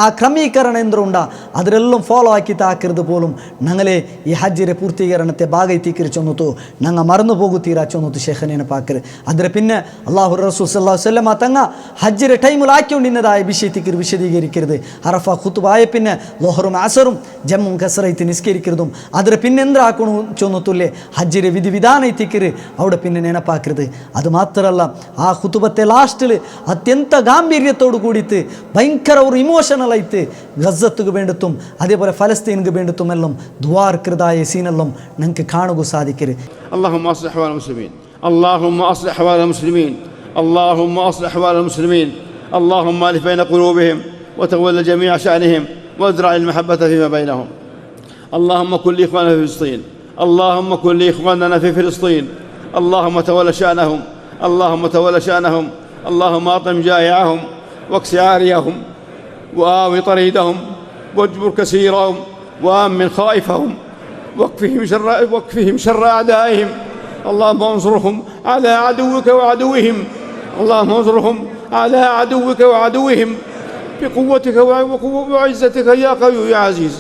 ആ ക്രമീകരണം എന്തുണ്ടാ അതിലെല്ലാം ഫോളോ ആക്കി താക്കരുത് പോലും ഞങ്ങളെ ഈ ഹജ്ജിരെ പൂർത്തീകരണത്തെ ഭാഗമായി ചൊന്നത്തു ഞങ്ങൾ മറന്നു പോകുತ್ತೀರಾ ചൊന്നത്തു ശേഖനെ പാക്കര് അതിരെ പിന്നെ അള്ളാഹു റസൂൽ സല്ലല്ലാഹു അലൈഹി വസല്ലം തങ്ങ ഹജ്ജിരെ ടൈമിൽ ആക്കിക്കൊണ്ടിരുന്നതായ വിഷയത്തിക്ക് വിശദീകരിക്കരുത് അറഫ ഖുതുബായ പിന്നെ ലോഹറും അസറും ജമ്മും കസറൈത്ത് നിസ്കരിക്കുന്നതും അതിരെ പിന്നെ എന്താക്കണു ചൊന്നത്തുല്ലേ ഹജ്ജിരെ വിധി വിധാനത്തിക്കര് അവിടെ പിന്നെ ನೆನಪಾക്കരുത് അത് മാത്രമല്ല ആ ഖുതുബത്തെ ലാസ്റ്റിൽ അത്യന്ത ഗാംഭീര്യത്തോട് കൂടിയിട്ട് ഭയങ്കര ഒരു ഇമോഷണൽ ആയിട്ട് ഗസത്തുക്ക് വേണ്ടത്തും അതേപോലെ ഫലസ്തീനുക്ക് വേണ്ടത്തും എല്ലാം ദുആർക്കൃതായ സീനെല്ലാം നിങ്ങൾക്ക് കാണുക സാധിക്കരുത്. اللهم اصلح احوال المسلمين اللهم اصلح احوال المسلمين اللهم اصلح احوال المسلمين اللهم الف بين قلوبهم وتولى جميع شأنهم وازرع المحبة فيما بينهم. اللهم كن لاخواننا في فلسطين اللهم كن لاخواننا في فلسطين اللهم تولى شأنهم اللهم تولى شأنهم اللهم اطعم جائعهم واكس عاريهم وآوي طريدهم واجبر كسيرهم وآمن خائفهم واكفهم شر أعدائهم. اللهم انصرهم على عدوك وعدوهم اللهم انصرهم على عدوك وعدوهم بقوتك وعزتك يا قوي يا عزيز.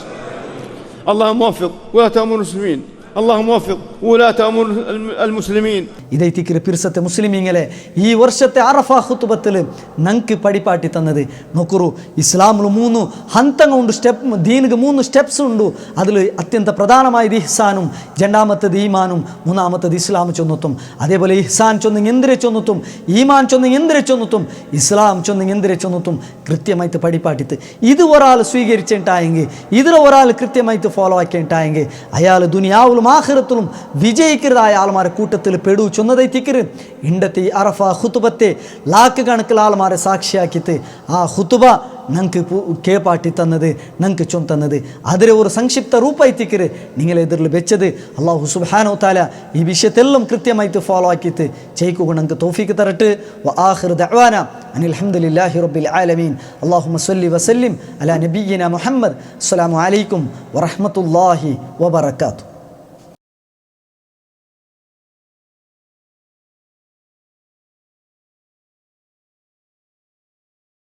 اللهم وفق ولاة أمور المسلمين اللهم وفق ولاة أمور المسلمين. ഇതൈത്തിക്കിற പിർസത്തെ മുസ്ലിമീങ്ങളെ ഈ വർഷത്തെ അറഫ ഖുതുബത്തിൽ ഞങ്ങൾക്ക് പടിപ്പാട്ടി തന്നത് നോക്കൂ. ഇസ്ലാമിൽ 3 ഹന്തങ്ങൾ ഉണ്ട്, ദീനിക്ക് 3 സ്റ്റെപ്സ് ഉണ്ട്. അതിൽ അത്യന്ത പ്രധാനമായത് ഇഹ്സാനും, രണ്ടാമത്തത് ഈമാനും, മൂന്നാമത്തത് ഇസ്ലാം ചൊന്നത്തും. അതേപോലെ ഇഹ്സാൻ ചൊന്നെങ്കിൽ എന്തിരെ ചൊന്നത്തും, ഈമാൻ ചൊന്നെങ്കിൽ എന്തിരെ ചൊന്നത്തും, ഇസ്ലാം ചൊന്നെങ്കിൽ എന്തിരെ ചൊന്നത്തും കൃത്യമായിട്ട് പടിപ്പാട്ടിത്ത് ഇത് ഒരാൾ സ്വീകരിച്ചിട്ടായെങ്കിൽ, ഇതിൽ ഒരാൾ കൃത്യമായിട്ട് ഫോളോ ആക്കിയിട്ടായെങ്കിൽ അയാൾ ദുനിയാവിലും ആഖിറത്തിലും വിജയിക്കുന്നതായ ആൾമാരെ കൂട്ടത്തിൽ പെടു ചൊന്നതൈത്തിക്കര്. ഇണ്ടത്തെ ഈ അറഫ ഖുതുബത്തെ ലാക്ക് കണക്കിൽ ആൾമാരെ സാക്ഷിയാക്കിയിട്ട് ആ ഖുതുബ ഞങ്ങൾക്ക് കേപ്പാട്ടി തന്നത്, ഞങ്ങൾക്ക് ചൊന്ന് തന്നത് അതിലെ ഒരു സംക്ഷിപ്ത രൂപത്തിക്കര് നിങ്ങളെതിരിൽ വെച്ചത്. അള്ളാഹു സുബ്ഹാനഹു വ തആല ഈ വിഷയത്തെല്ലാം കൃത്യമായിട്ട് ഫോളോ ആക്കിയിട്ട് ചെയ്ക്കുക ഞങ്ങൾക്ക് തൗഫീഖ് തരട്ടെ. വ ആഖിറു ദഅവാന അനിൽ ഹംദുലില്ലാഹി റബ്ബിൽ ആലമീൻ. അല്ലാഹുമ്മ സ്വല്ലി വസല്ലിം അലാ നബിയ്യിനാ മുഹമ്മദ്. അസ്സലാമു അലൈക്കും വറഹ്മത്തുള്ളാഹി വബറകാതുഹു.